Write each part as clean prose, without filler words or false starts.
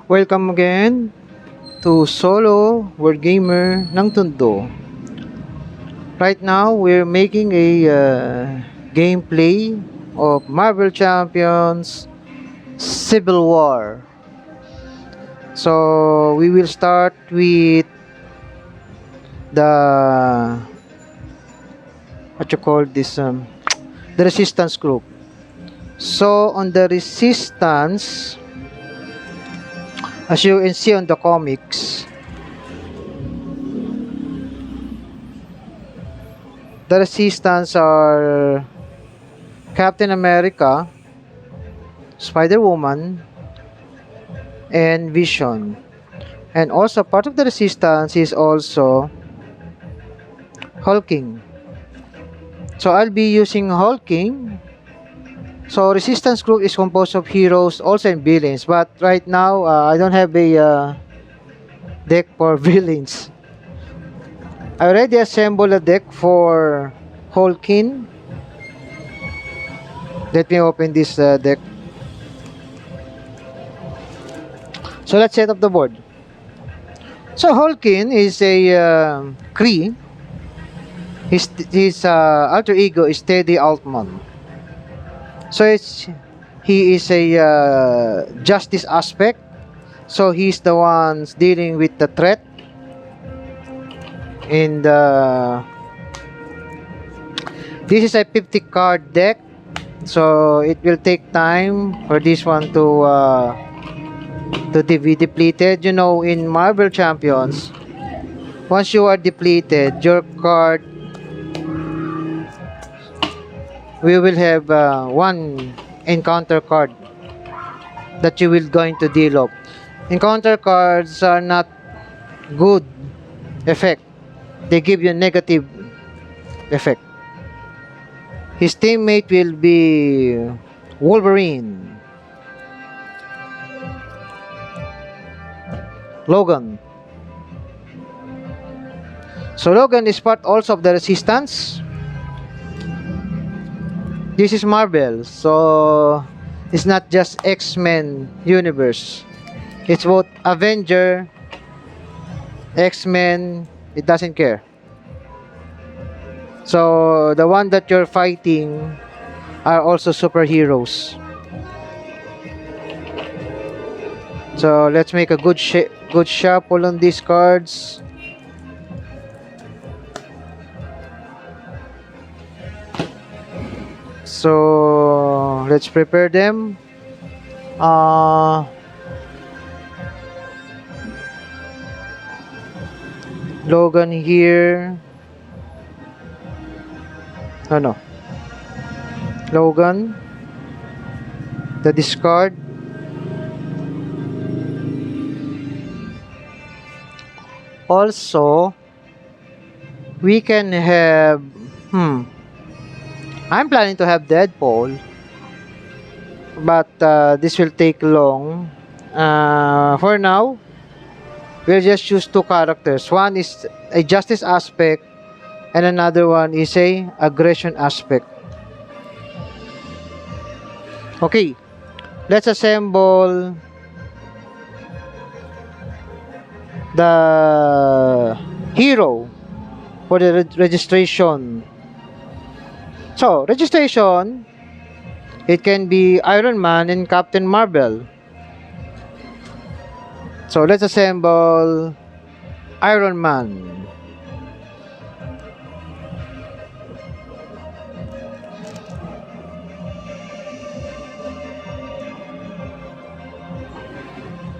Welcome again to Solo World Gamer ng Tondo. Right now, we're making a gameplay of Marvel Champions Civil War. So, we will start with the what you call this the resistance group. So, on the resistance, as you can see on the comics, the resistance are Captain America, Spider-Woman, and Vision. And also part of the resistance is also Hulking. So I'll be using Hulking. So resistance group is composed of heroes also and villains, but right now I don't have a deck for villains. I already assembled a deck for Hulking. Let me open this deck. So let's set up the board. So Hulking is a Kree. His alter ego is Teddy Altman. So he is a justice aspect. So he's the one dealing with the threat. And this is a 50 card deck. So it will take time for this one to be depleted. You know, in Marvel Champions, once you are depleted, your card, we will have one encounter card that you will going to deal up. Encounter cards are not good effect. They give you negative effect. His teammate will be Wolverine, Logan. So Logan is part also of the resistance. This is Marvel, so it's not just X-Men universe. It's both Avenger, X-Men, it doesn't care. So the one that you're fighting are also superheroes. So let's make a good shuffle on these cards. So let's prepare them. Logan here. Oh no. Logan. The discard. Also, we can have I'm planning to have Deadpool, but this will take long. For now, we'll just choose two characters. One is a justice aspect, and another one is a aggression aspect. Okay, let's assemble the hero for the registration. So, registration, it can be Iron Man and Captain Marvel. So, let's assemble Iron Man.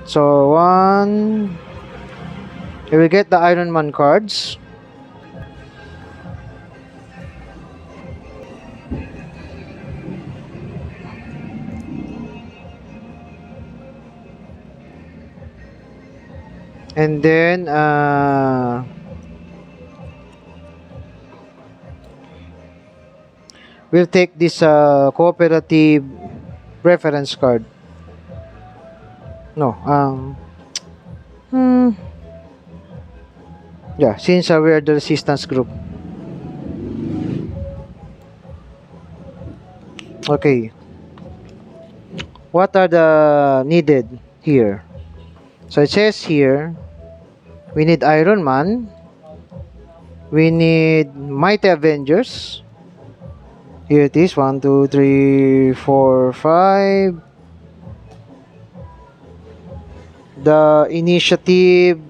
So, we will get the Iron Man cards. And then we'll take this cooperative reference card. No, yeah, since we are the resistance group. Okay. What are the needed here? So it says here, we need Iron Man, we need Mighty Avengers. Here it is, 1, 2, 3, 4, 5. The Initiative,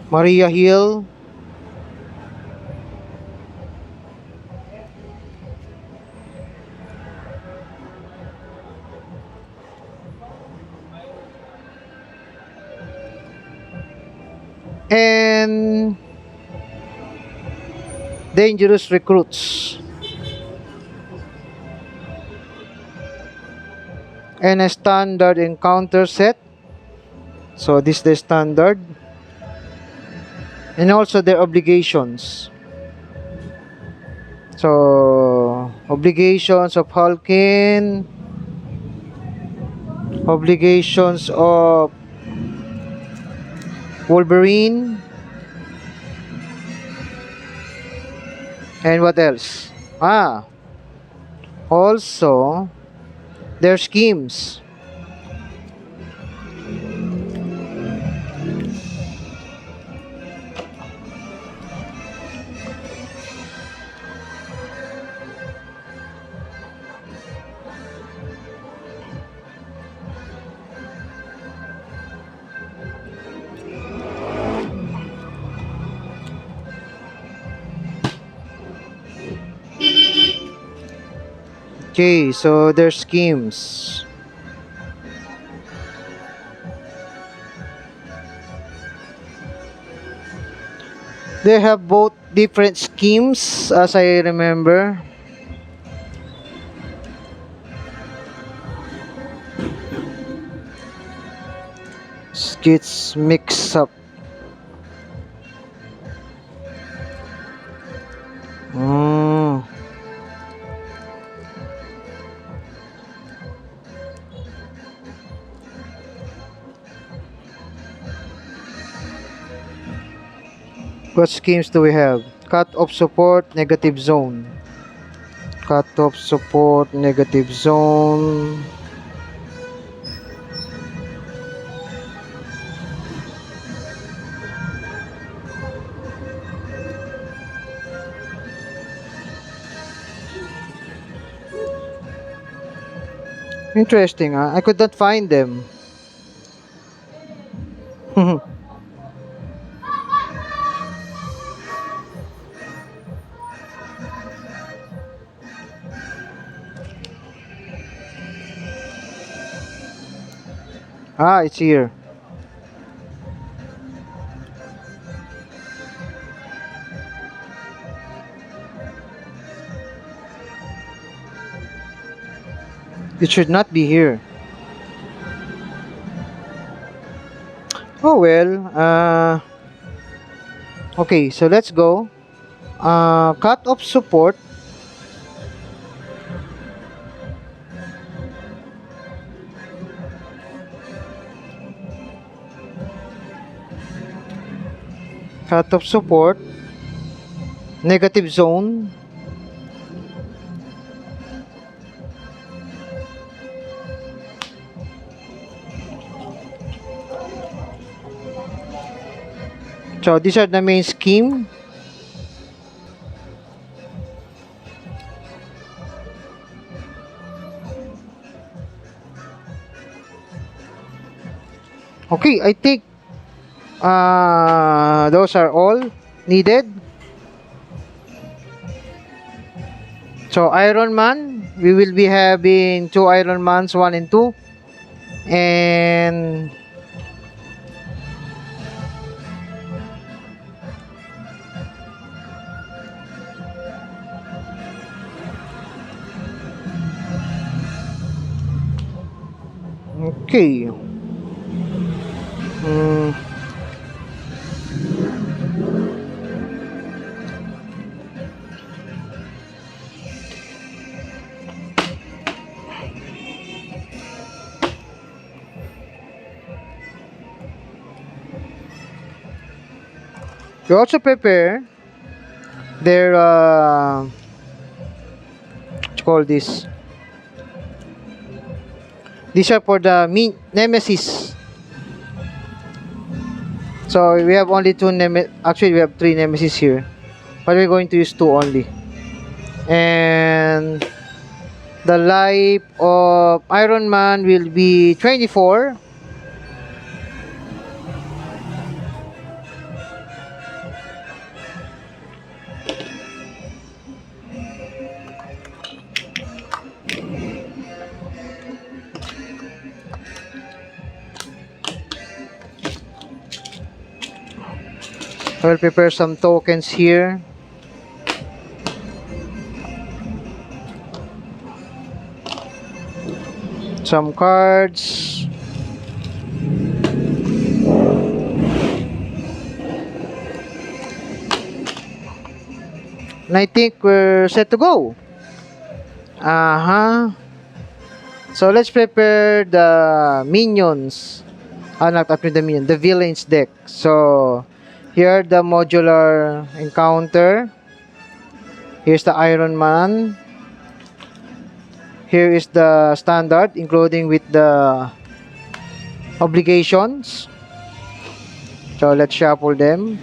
Maria Hill, and Dangerous Recruits, and a standard encounter set. So this is the standard, and also their obligations. So obligations of Hulkin, obligations of Wolverine, and what else? Also their schemes. Okay, so their schemes. They have both different schemes, as I remember. Gets mixed up. Mm. What schemes do we have? Cut off support, negative zone. Cut off support, negative zone. Interesting, huh? I could not find them. It's here. It should not be here. Oh well. Okay, so let's go. Cut off support. Cut off support. Negative zone. So these are the main scheme. Okay, I think those are all needed. So Iron Man, we will be having 2 Iron Mans, 1 and 2. And okay. We also prepare their what you call this? These are for the nemesis. So we have only two actually we have three nemesis here, but we're going to use two only. And the life of Iron Man will be 24. I will prepare some tokens here. Some cards. And I think we're set to go. So let's prepare the minions. Not after the minion, the villains deck. So here the modular encounter. Here's the Iron Man. Here is the standard, including with the obligations. So let's shuffle them.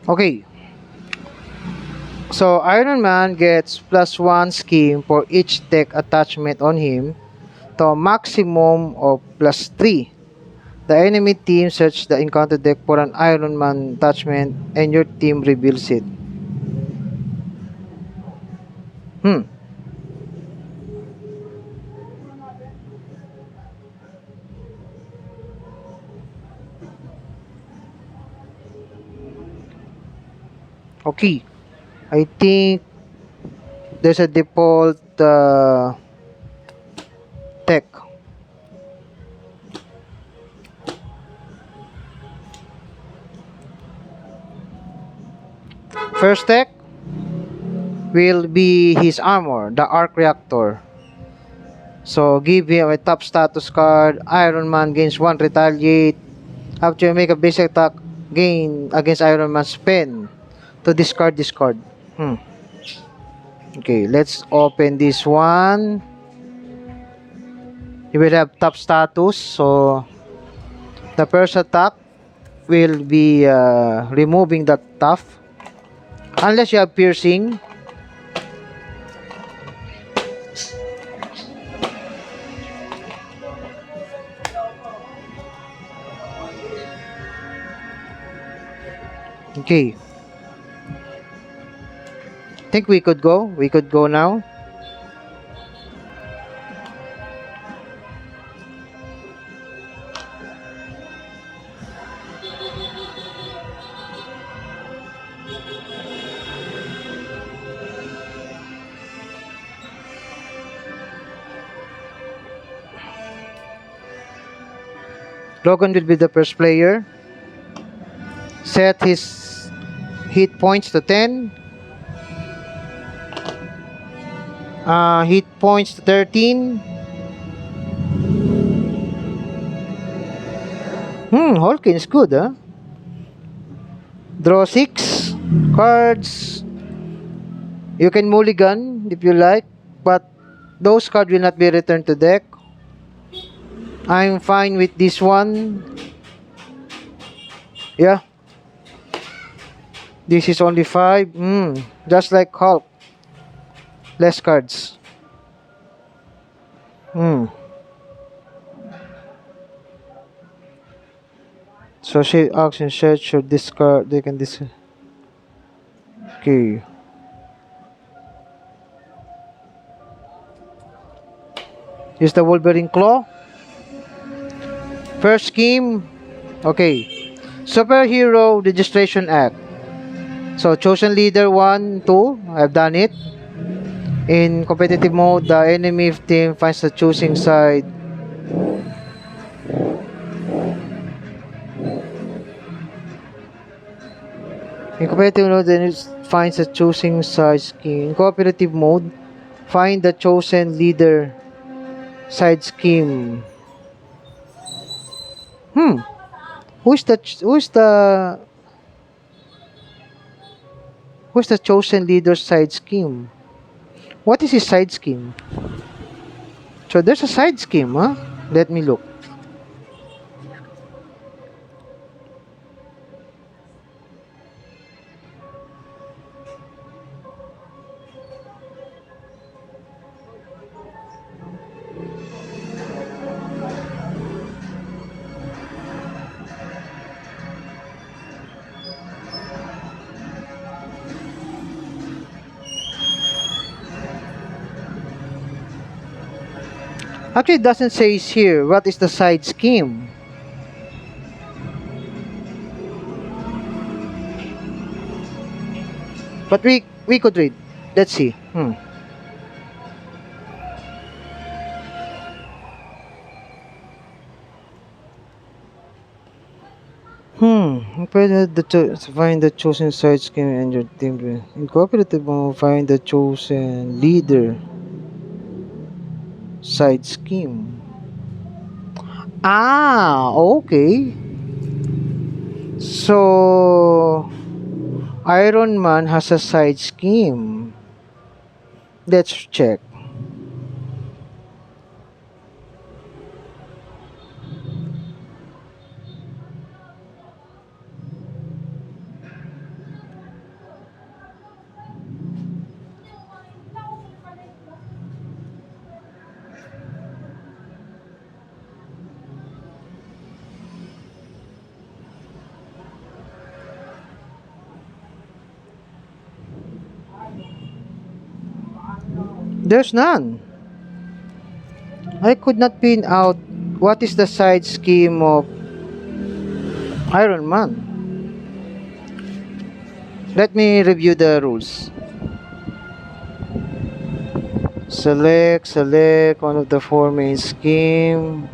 Okay. So Iron Man gets +1 scheme for each tech attachment on him to a maximum of +3. The enemy team search the encounter deck for an Iron Man attachment and your team reveals it. Okay. I think there's a default tech. First tech will be his armor, the arc reactor. So give him a top status card. Iron Man gains 1 retaliate. After you make a basic attack, gain against Iron Man's pen to discard this card. Okay, let's open this one. You will have top status. So the first attack will be removing that top. Unless you have piercing. Okay. Think we could go. We could go now. Logan will be the first player. Set his hit points to 10. Hit points to 13. Holkin is good, huh? Draw 6 cards. You can mulligan if you like, but those cards will not be returned to deck. I'm fine with this one. Yeah, this is only 5. Just like Hulk. Less cards. So she action set should discard. They can discard. Okay. Is the Wolverine Claw. First scheme. Okay. Superhero Registration Act. So chosen leader 1, 2. I've done it. In competitive mode, the enemy team finds the choosing side. In competitive mode, the enemy finds the choosing side scheme. In cooperative mode, find the chosen leader side scheme. Who's the chosen leader side scheme? What is his side scheme? So there's a side scheme, huh? Let me look. Actually, it doesn't say here what is the side scheme. But we could read. Let's see. Find the chosen side scheme and your team. In cooperative mode, find the chosen leader side scheme. Ah, okay. So Iron Man has a side scheme. Let's check. There's none. I could not pin out what is the side scheme of Iron Man. Let me review the rules. Select one of the 4 main scheme.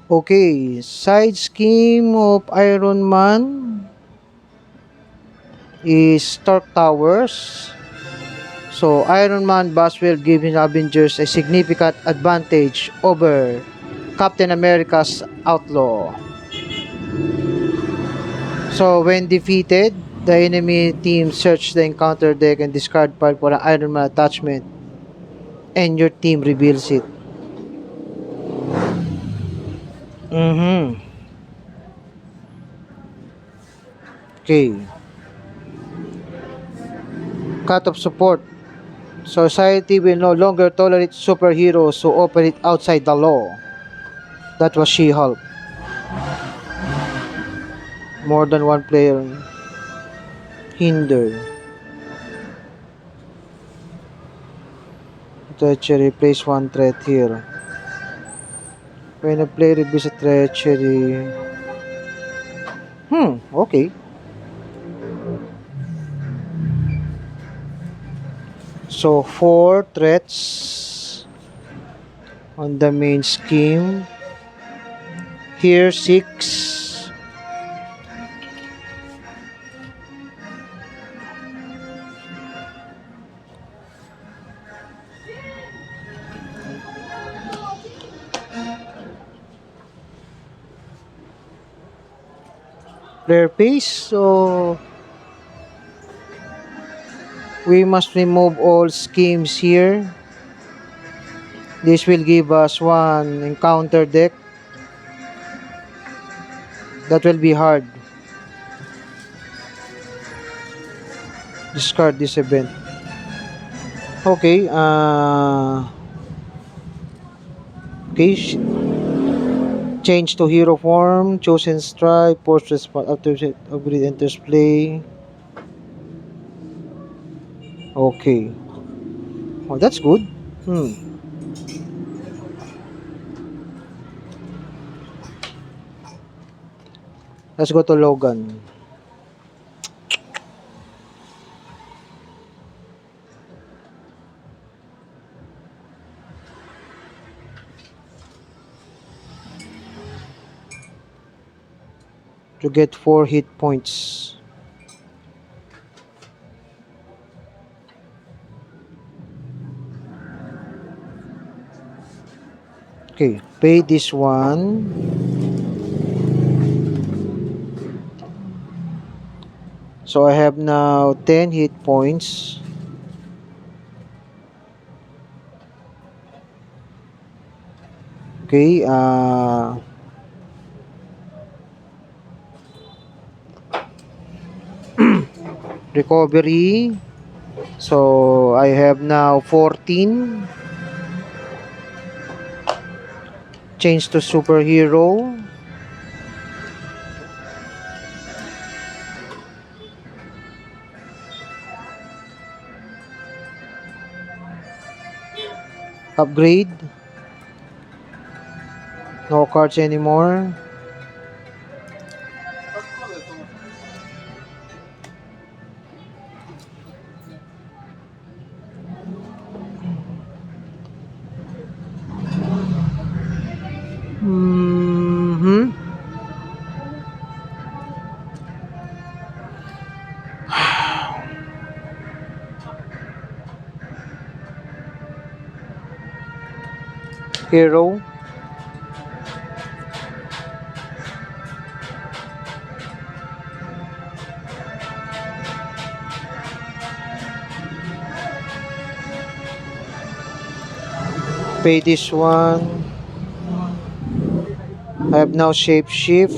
Okay, side scheme of Iron Man is Stark Towers. So, Iron Man boss will give his Avengers a significant advantage over Captain America's Outlaw. So, when defeated, the enemy team search the encounter deck and discard pile for an Iron Man attachment, and your team reveals it. Mm-hmm. Okay. Cut of support. Society will no longer tolerate superheroes who operate outside the law. That was She-Hulk. More than one player hinder. Treachery, place one threat here. When a player reveals a treachery. Okay. So, 4 threats on the main scheme. Here, 6. Player pace. So, we must remove all schemes here. This will give us one encounter deck. That will be hard. Discard this event. Okay, okay, change to hero form, chosen strike, post spot after upgrade enters play. Okay. Oh, that's good. Let's go to Logan. To get 4 hit points. Okay, pay this one. So I have now 10 hit points. Okay, recovery. So I have now 14. Change to superhero. Upgrade. No cards anymore. Mm-hmm. Hero. Pay this one. I have now shape shift.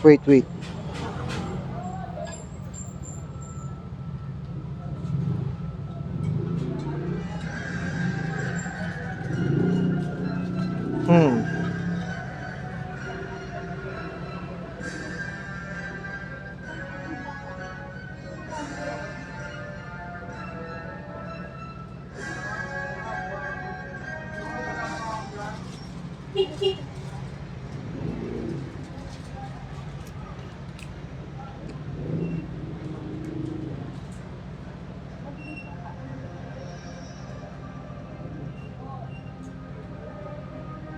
Wait. Hmm.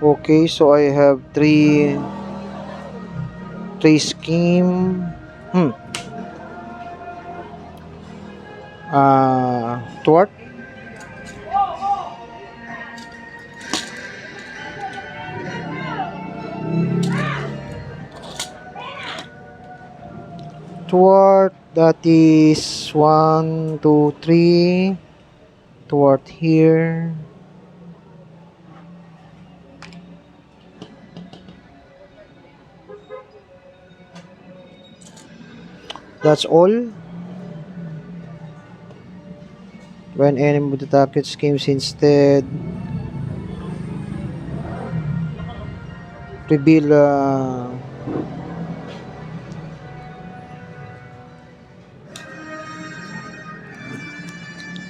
Okay, so I have three scheme. Thwart. Thwart, that is 1, 2, 3. Thwart here. That's all. When enemy with the target schemes instead, reveal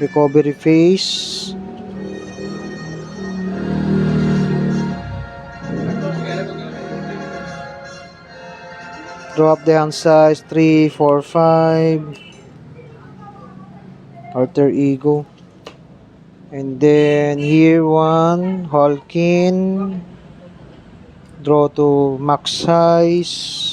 recovery phase. Drop the hand size 3, 4, 5. Alter ego. And then here one, Hulkin. Draw to max size.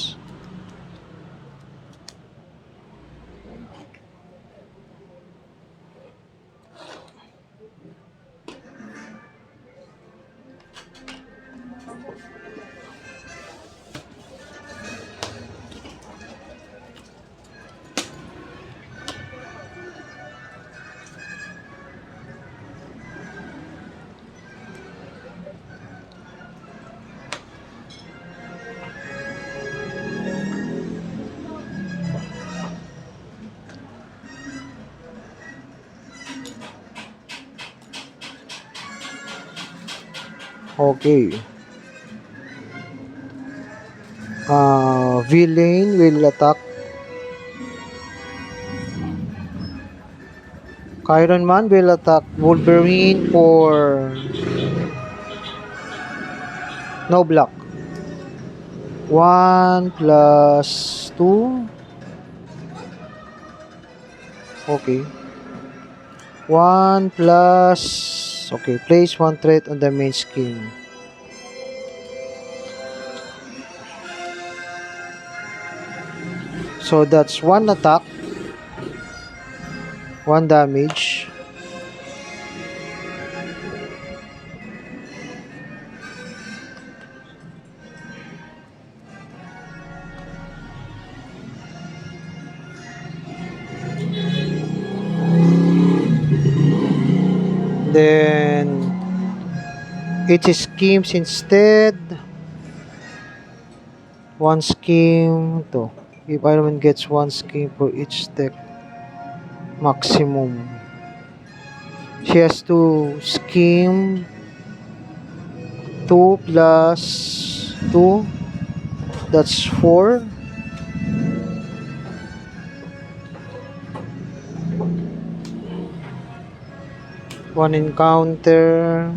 Okay. Villain will attack. Iron Man will attack Wolverine for no block. 1 plus 2. Okay. 1 plus. Okay, place one threat on the main scheme. So that's one attack, one damage. Then it schemes instead. One scheme to. If Iron Man gets one scheme for each deck maximum. She has to scheme 2 plus 2. That's 4. One encounter.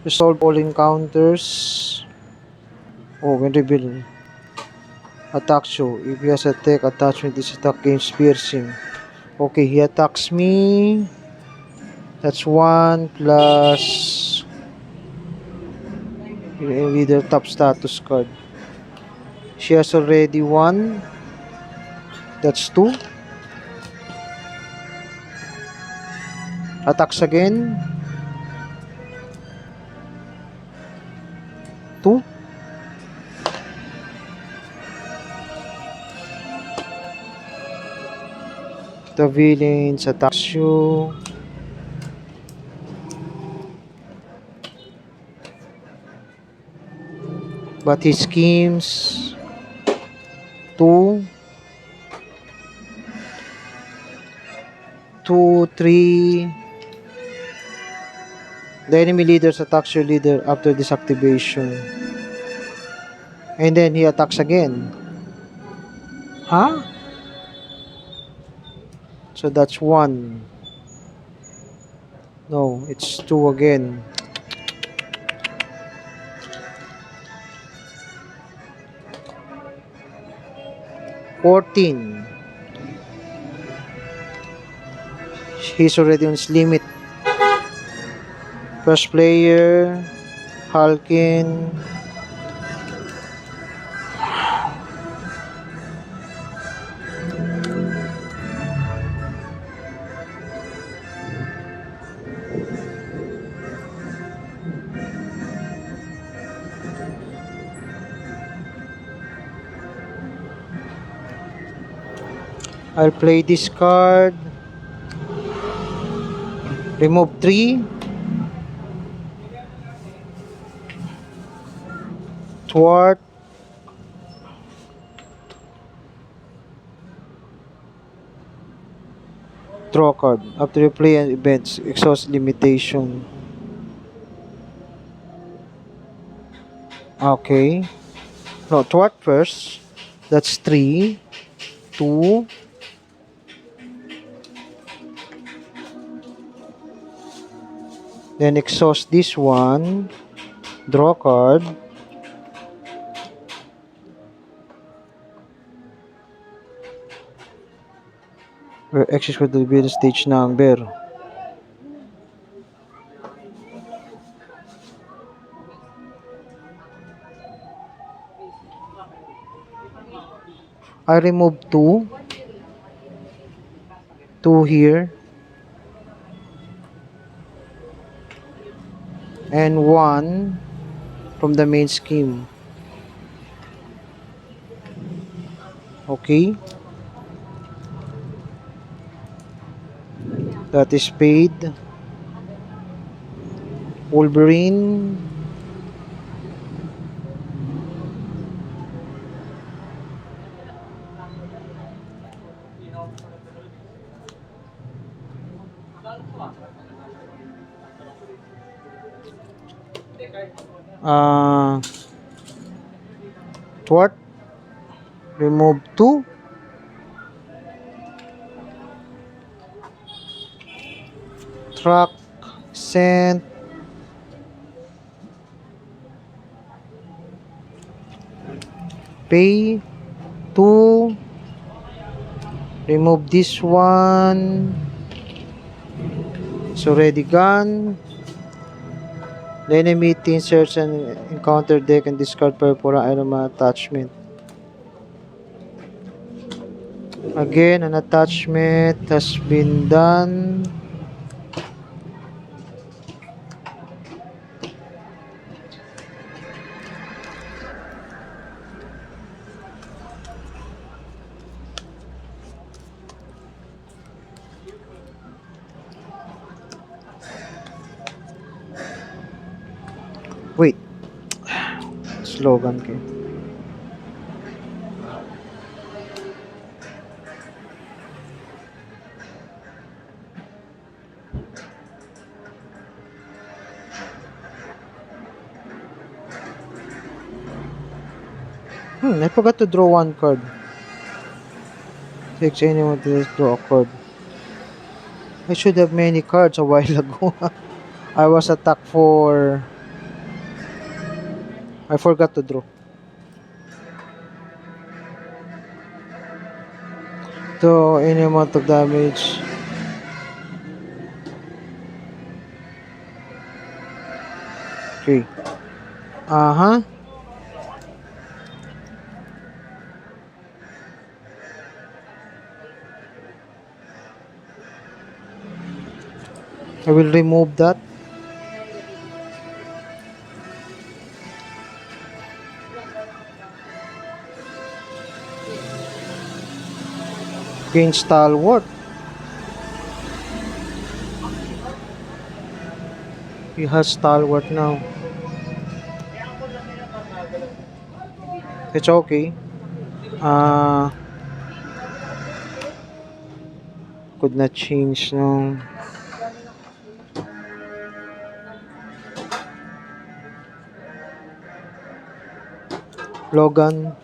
Resolve all encounters. Oh, when reveal. Attacks you. If he has attack attachment, this attack gains piercing. Okay, he attacks me. That's 1 plus leader top status card. She has already 1. That's 2. Attacks again. 2. The villains attacks you. But he schemes 2, 2, 3. The enemy leaders attacks your leader after this activation. And then he attacks again. Huh? So that's 1. No, it's 2 again. $14. He's already on his limit. First player, Halkin. I'll play this card. Remove 3. Thwart. Draw card. After you play an events, exhaust limitation. Okay. No, thwart first. That's 3. 2. Then exhaust this one. Draw card. Where X is going to be the stage number. I remove 2. 2 here. And 1 from the main scheme. Okay. That is paid. Wolverine. Thwart. Remove 2. Track. Sent. Pay. 2. Remove this one. It's already gone. The enemy inserts an encounter deck and discard purple item attachment. Again, an attachment has been done. Wait. Slogan ko. I forgot to draw one card. Takes anyone to draw a card. I should have many cards a while ago. I was attacked for... I forgot to draw. So, any amount of damage. Okay. I will remove that. Gain stalwart. He has stalwart now. It's okay. Could not change no. Logan.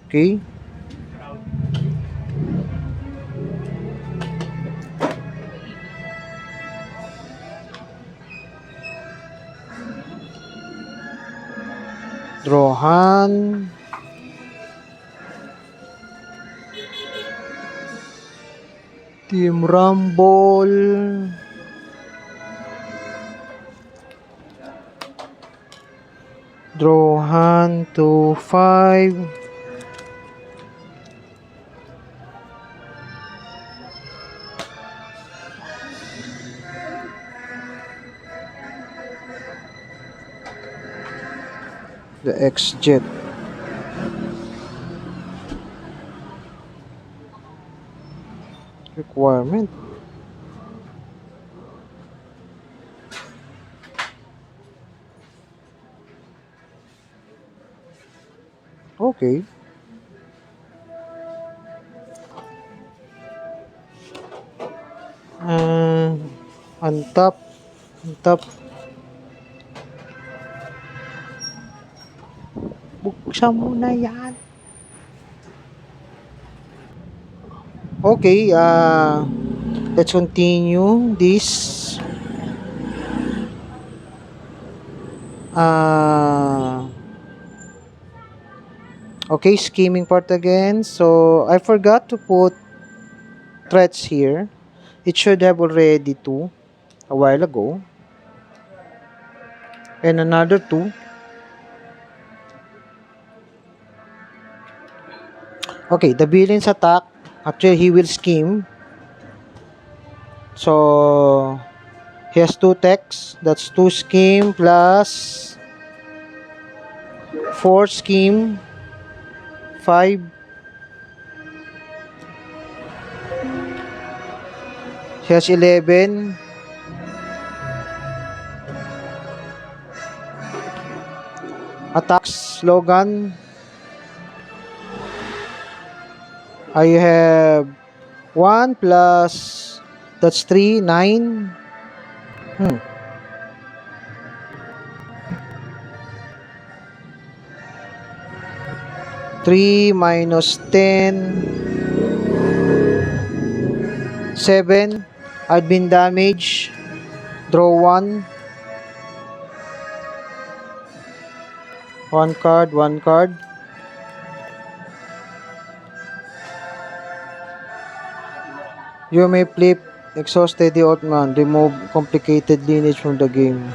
Okay. Draw. Rohan. Team Rumble. Rohan to 5. The X-Jet. Requirement. Okay. On top. Buksan mo na yan. Okay, let's continue this. Okay, scheming part again. So, I forgot to put threats here. It should have already 2 a while ago. And another 2. Okay, the villain's attack. Actually, he will scheme. So, he has 2 techs. That's 2 scheme plus 4 scheme. 5. He has 11. Attacks, slogan. I have 1 plus, that's 3, 9. 3 minus 10. 7. Admin damage. Draw 1. 1 card, 1 card. You may flip Exhausted the Othman. Remove complicated lineage from the game.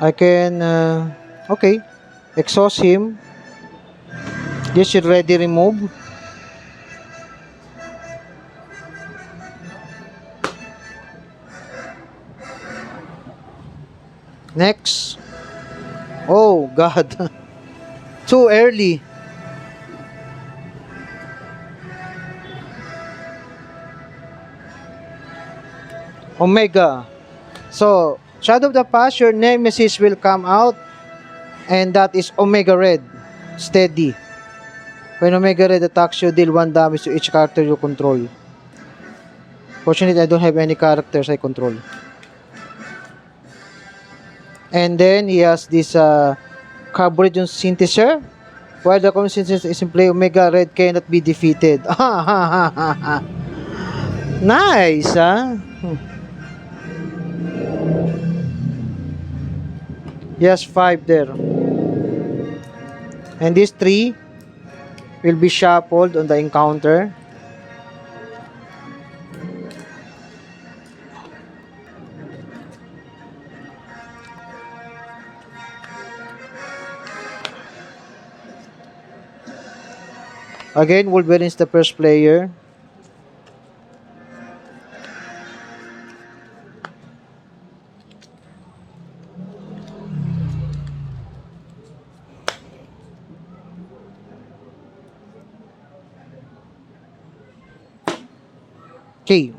I can, okay. Exhaust him. This should ready remove. Next. Oh, God. Too early. Omega. So, Shadow of the Past, your nemesis will come out. And that is Omega Red. Steady. When Omega Red attacks you, deal 1 damage to each character you control. Fortunately, I don't have any characters I control. And then, he has this Carburetion Syntheser. While the common synthesis is in play, Omega Red cannot be defeated. Nice, huh? He has 5 there. And these 3 will be shuffled on the encounter. Again, Wolverine is the first player. Okay,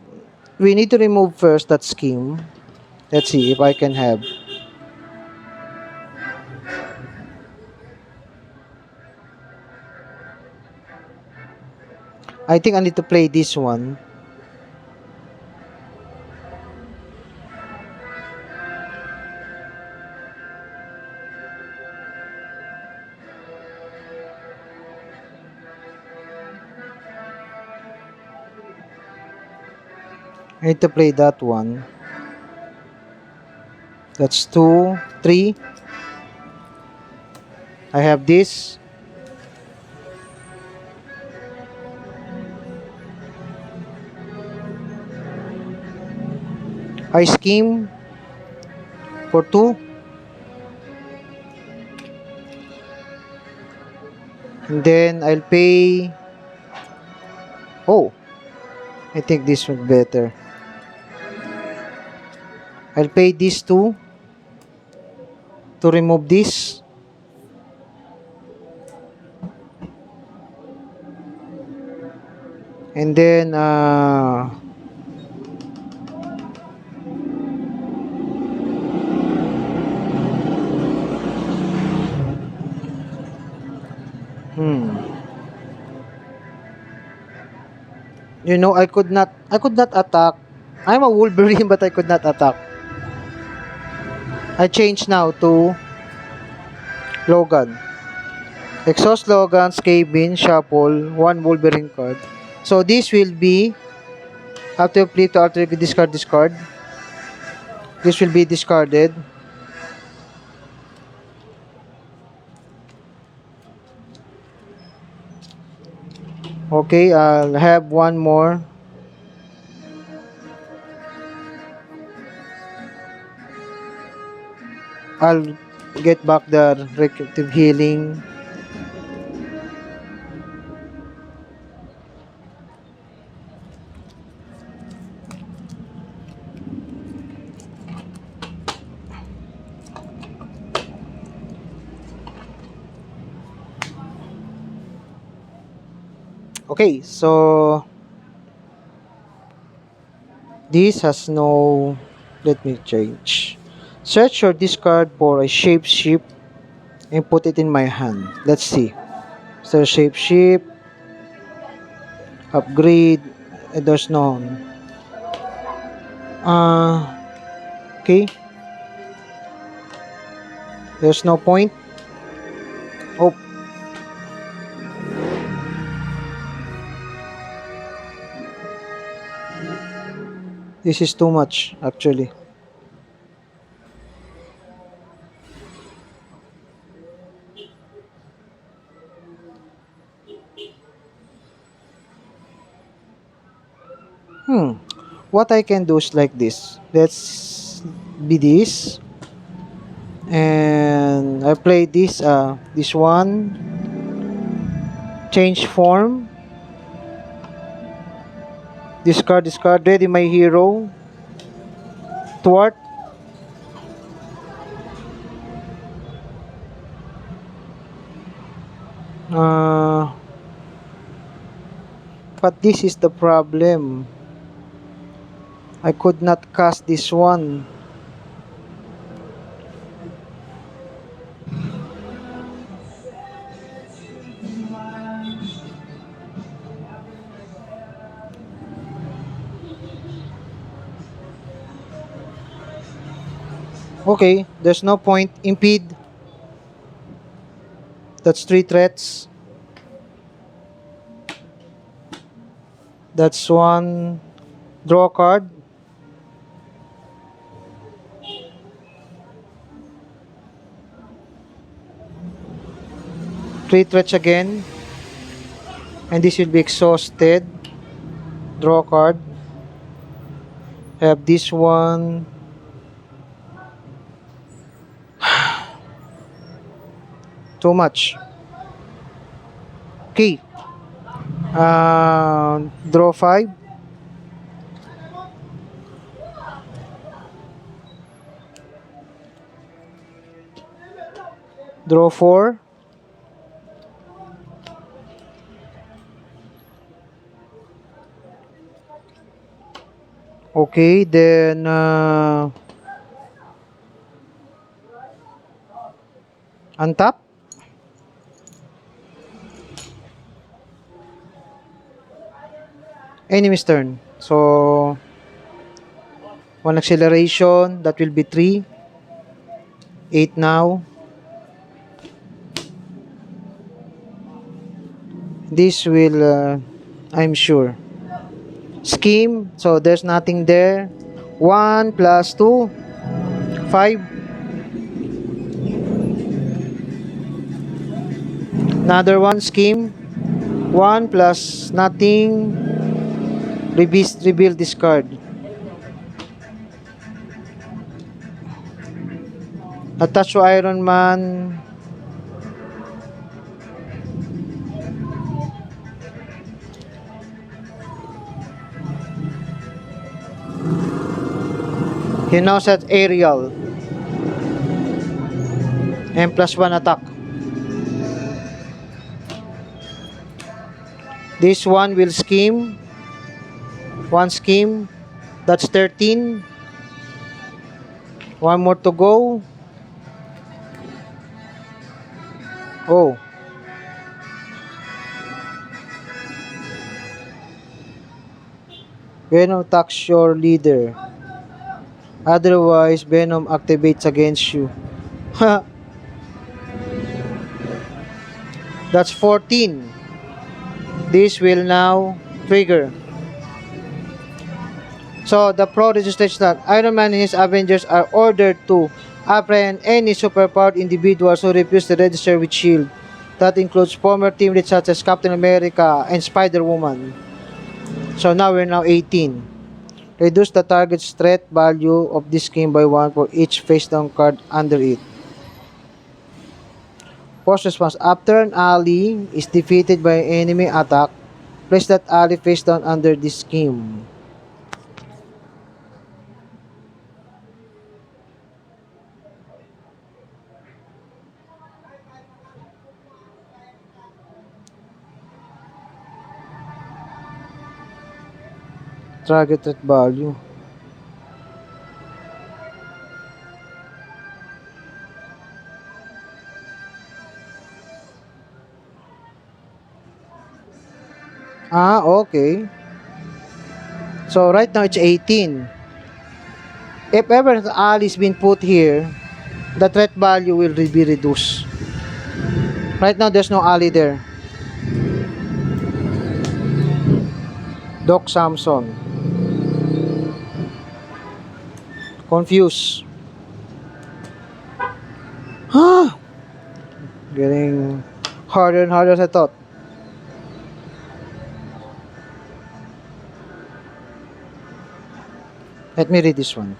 we need to remove first that scheme. Let's see if I can have. I think I need to play this one. I need to play that one. That's 2, 3. I have this. I scheme for 2. And then I'll pay. Oh, I think this would better. I'll pay these 2 to remove this. And then you know, I could not attack. I'm a Wolverine but I could not attack. I change now to Logan. Exhaust Logan, Scabin, Shuffle, 1 Wolverine card. So this will be after flip to alter discard. This will be discarded. Okay, I'll have 1 more. I'll get back the recreative healing. Okay, so this has no. Let me change. Search your discard for a shape shift and put it in my hand. Let's see. So shape shift, upgrade. There's no. Uh, okay. There's no point. Oh, this is too much actually. What I can do is like this. Let's be this. And I play this one. Change form. Discard. Ready my hero. Thwart. Uh, but this is the problem. I could not cast this one. Okay, there's no point. Impede. That's 3 threats. That's 1. Draw a card. Three threats again. And this will be exhausted. Draw a card. Have this one. Too much. Okay. Draw 5. Draw 4. Okay, then untap. Enemy's turn. So 1 acceleration, that will be 3. 8 now. This will, I'm sure. Scheme, so there's nothing there. 1 plus 2, 5. Another one, scheme. 1 plus nothing. Reveal this card. Attach to Iron Man. He now sets Ariel. And plus 1 attack. This one will scheme. 1 scheme. That's 13. One more to go. Oh. Venom attacks your leader. Otherwise, Venom activates against you. That's 14. This will now trigger. So, the pro registration that Iron Man and his Avengers are ordered to apprehend any superpowered individuals who refuse to register with S.H.I.E.L.D. That includes former teammates such as Captain America and Spider-Woman. So, now we're now 18. Reduce the target's threat value of this game by 1 for each face-down card under it. Post response. After an ally is defeated by an enemy attack, place that ally face down under this scheme. Target threat value. Okay. So right now it's 18. If ever an ally is being put here, the threat value will be reduced. Right now there's no ally there. Doc Samson. Confused. Getting harder and harder as I thought. Let me read this one.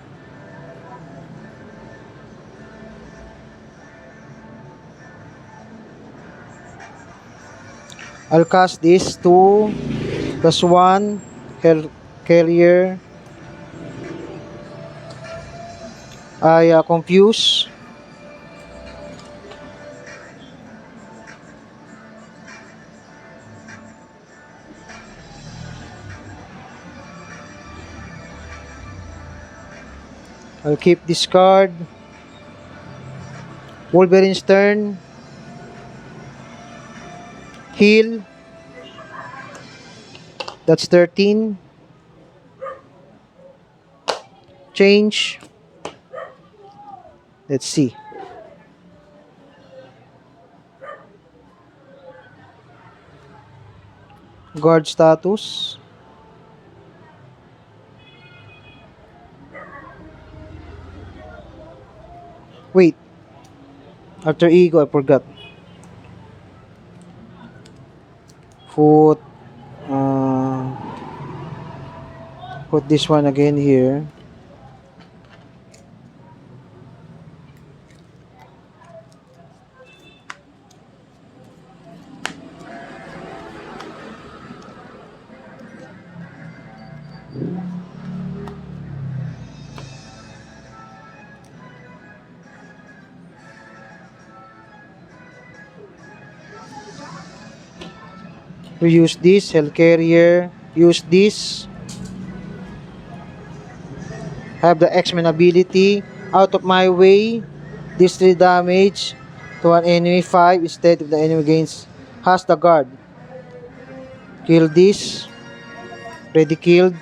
I'll cast this 2 plus 1 carrier. I confuse. I'll keep this card. Wolverine's turn. Heal. That's 13. Change. Let's see. Guard status. Wait. Alter ego, I forgot. Put this one again here. We use this, Hell Carrier. Use this. Have the X-Men ability. Out of my way. This 3 damage to an enemy 5 instead if the enemy gains has the guard. Kill this. Ready killed.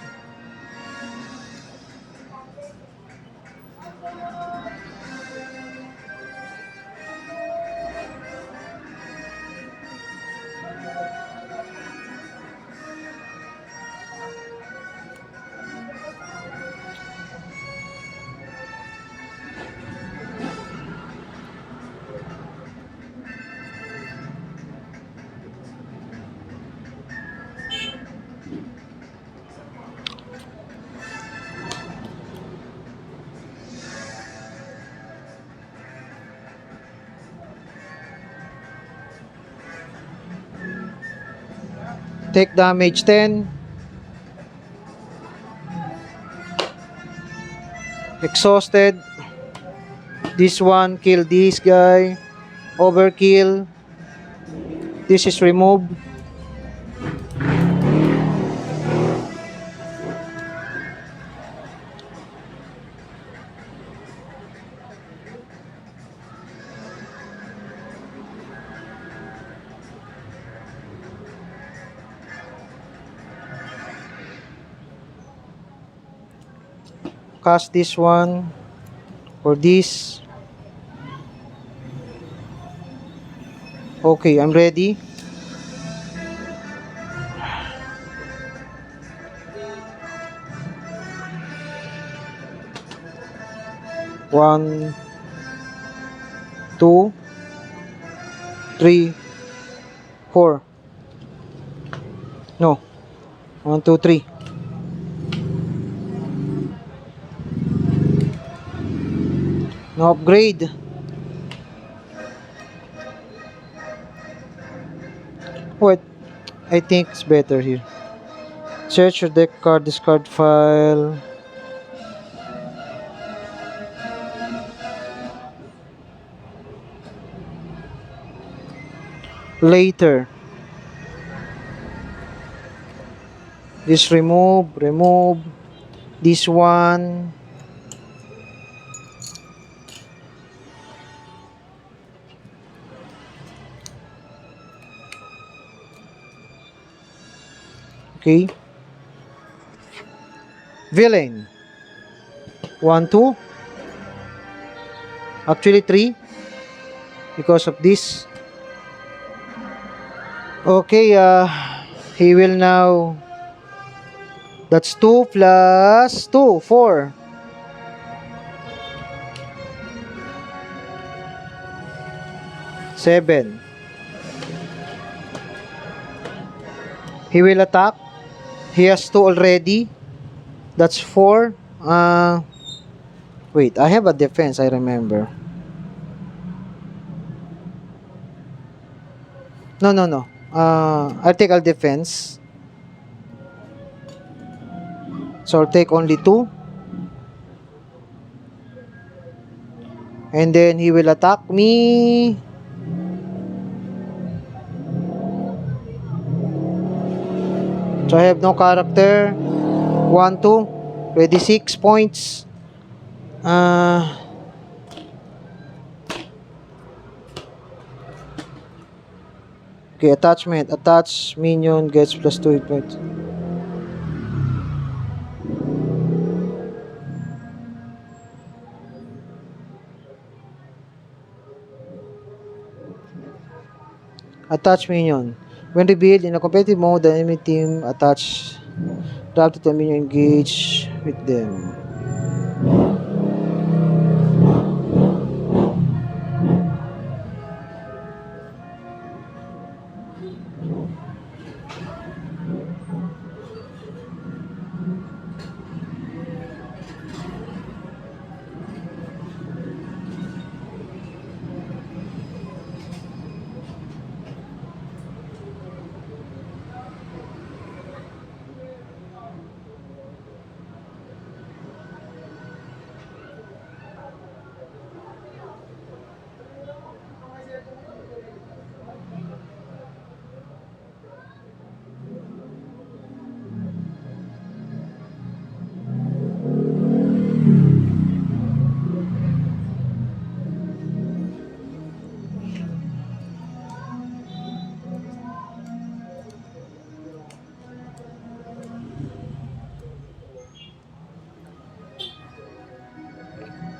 Take damage 10. Exhausted. This one, kill this guy. Overkill. This is removed. Cast this one or this. Okay, I'm ready. One, two, three, four. No. 1, 2, 3. No upgrade. Wait, I think it's better here. Search your deck card, discard file. Later. This remove. This one. Okay. Villain. 1, 2. Actually 3. Because of this. Okay, he will now. That's 2 plus 2, 4. Seven. He will attack. He has 2 already. That's 4. Wait, I have a defense, I remember. No. I'll take a defense. So I'll take only 2. And then he will attack me. So I have no character. 1, 2. Ready, 6 points. Okay, attachment. Attach minion gets plus 2 hit points. Attach minion. When revealed in a competitive mode, the enemy team attach drop to the minion, engage with them.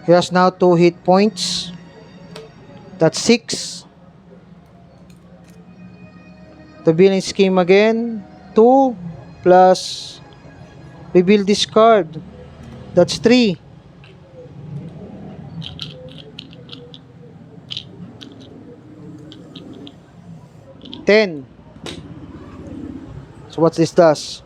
He has now 2 hit points. That's 6. The billing scheme again. 2 plus reveal this card. That's 3. Ten. So what's this does?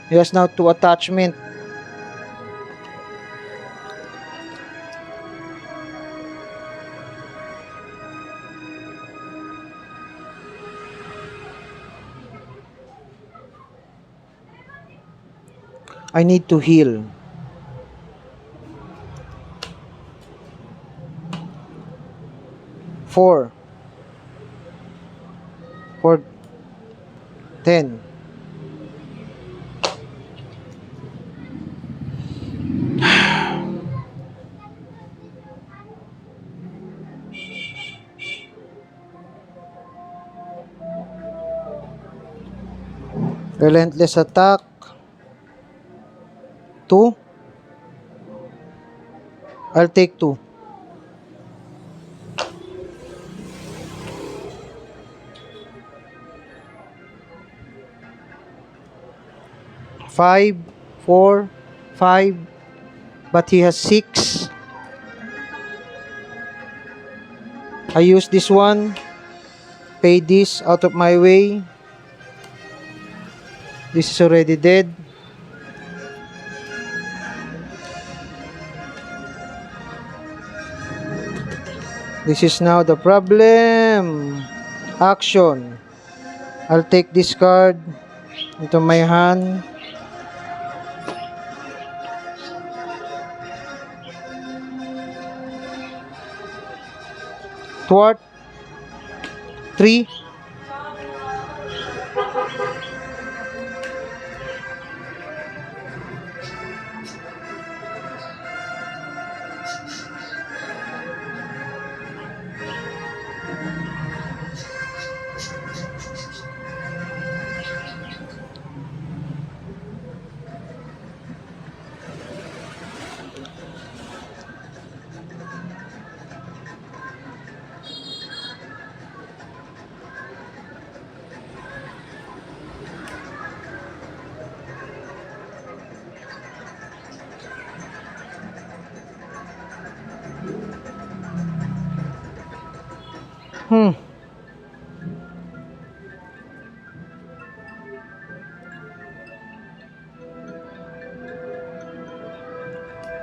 He has now 2 attachment. I need to heal. Four. 10. Relentless attack. 2. I'll take 2. Five, 4, 5, but he has 6. I use this one. Pay this out of my way. This is already dead. This is now the problem. Action. I'll take this card into my hand. Thwart. 3. Hmm.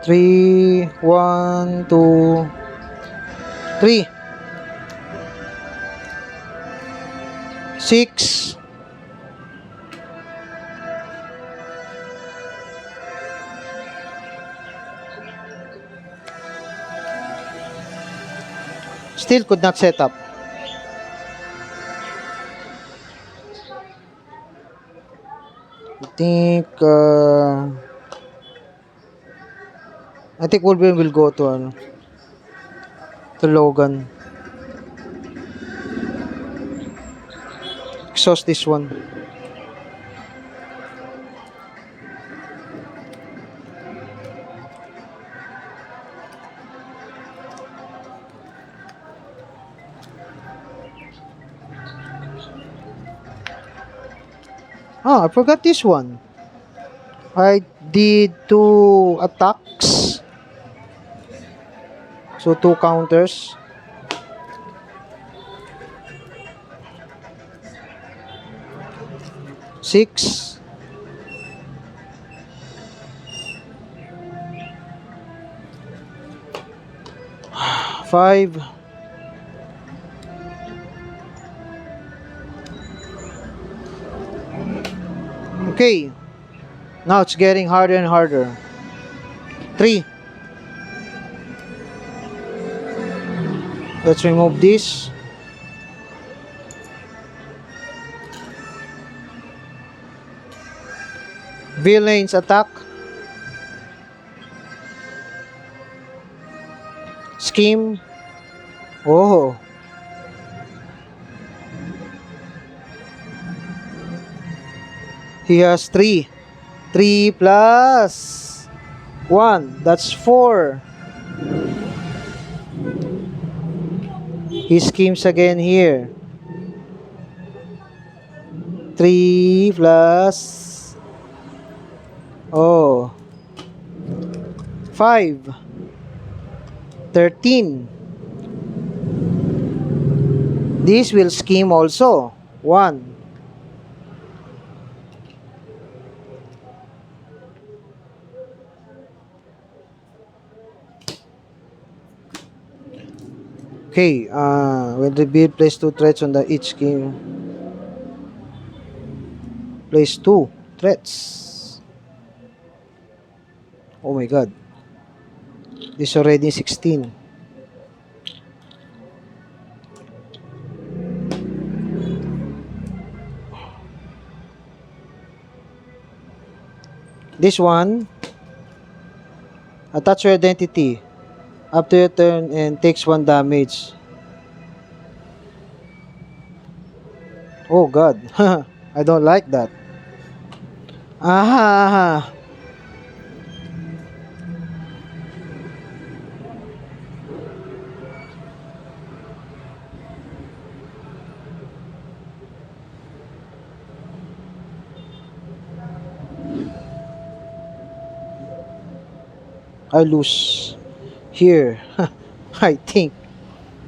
Three, 1, 2, 3. 6. Still could not set up. I think Wolverine will go to Logan. Exhaust this one. I forgot this one. I did 2 attacks. So 2 counters. Six. 5. Okay. Now it's getting harder and harder. 3. Let's remove this. Villains attack. Scheme. Oh. He has 3. 3 plus 1. That's 4. He schemes again here. 3 plus 5. 13. This will scheme also. 1. Okay, when revealed, place 2 threats on the each scheme. Place 2 threats. Oh my god. This already 16. This one, attach your identity. After your turn and takes 1 damage. Oh god. I don't like that. Aha. I lose here. I think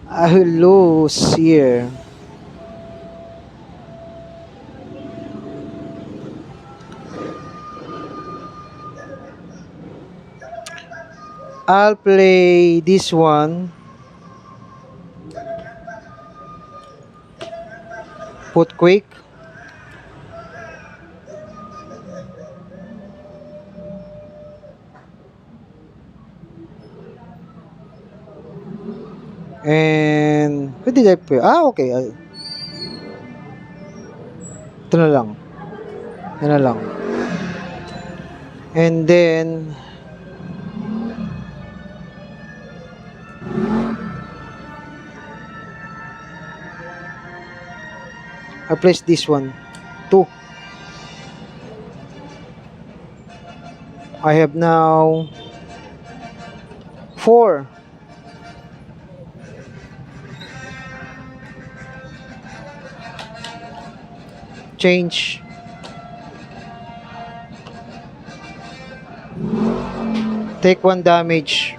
I will lose here. I'll play this one. Put quick. And what did I play? Okay. Ito na lang. Yan na lang. And then I place this one. 2. I have now 4. Change. Take 1 damage.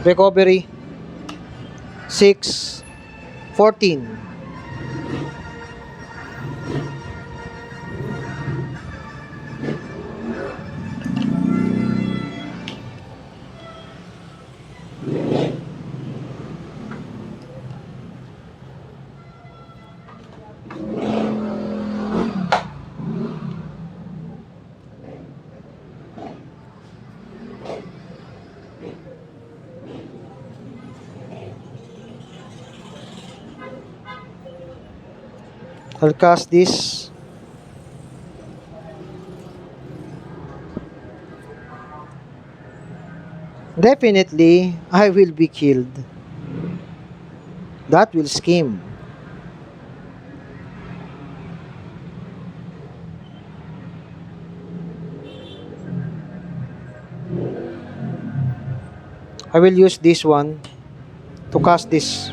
Recovery. 6. 14. I'll cast this. Definitely, I will be killed. That will scheme. I will use this one to cast this.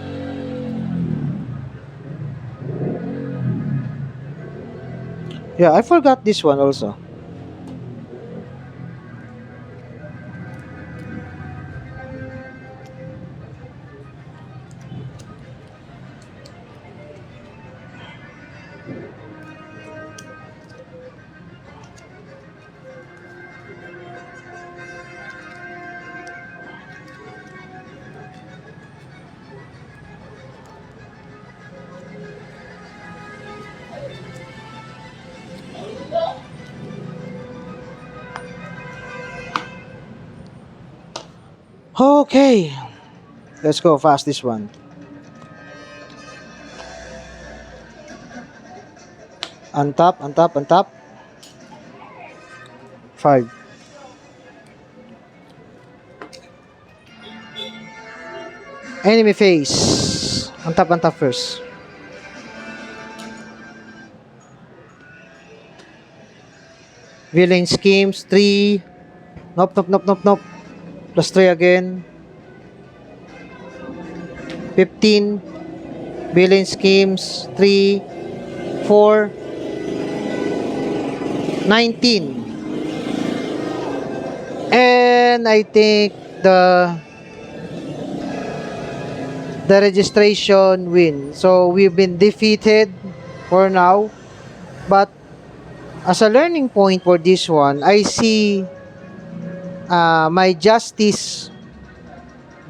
Yeah, I forgot this one also. Okay, let's go fast this one. Untap, untap, untap. 5. Enemy face. Untap, untap first. Villain schemes 3. Nope, nope, nope, nope, nope. Plus 3 again. 15. Villain schemes 3, 4, 19. And I think the registration win. So we've been defeated for now. But as a learning point for this one, I see my Justice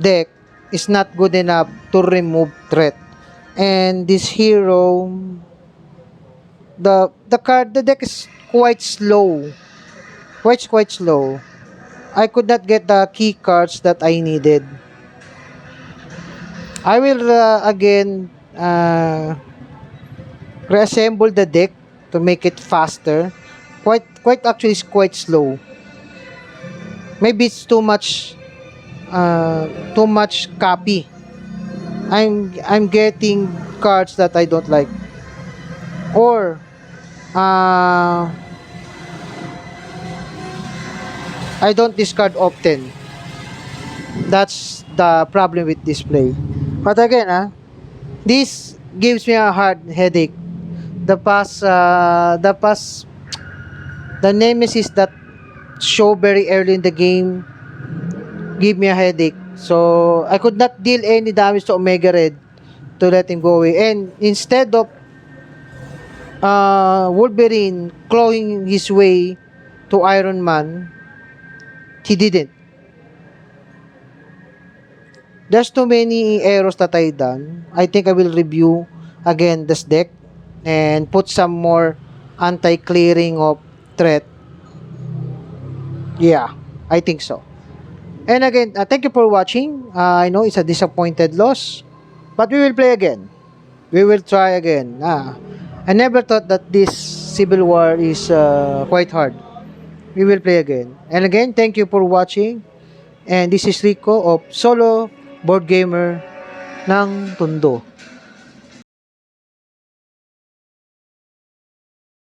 deck is not good enough to remove threat. And this hero, the deck is quite slow. Quite slow. I could not get the key cards that I needed. I will again reassemble the deck to make it faster. Quite actually is quite slow. Maybe it's too much copy. I'm getting cards that I don't like, or I don't discard often. That's the problem with display. But again, this gives me a hard headache. The nemesis that show very early in the game give me a headache. So I could not deal any damage to Omega Red to let him go away. And instead of Wolverine clawing his way to Iron Man, he didn't. There's too many errors that I done. I think I will review again this deck and put some more anti-clearing of threat. Yeah, I think so. And again, thank you for watching. I know it's a disappointed loss, but we will play again. We will try again. I never thought that this Civil War is quite hard. We will play again. And again, thank you for watching. And this is Rico of Solo Board Gamer ng Tondo.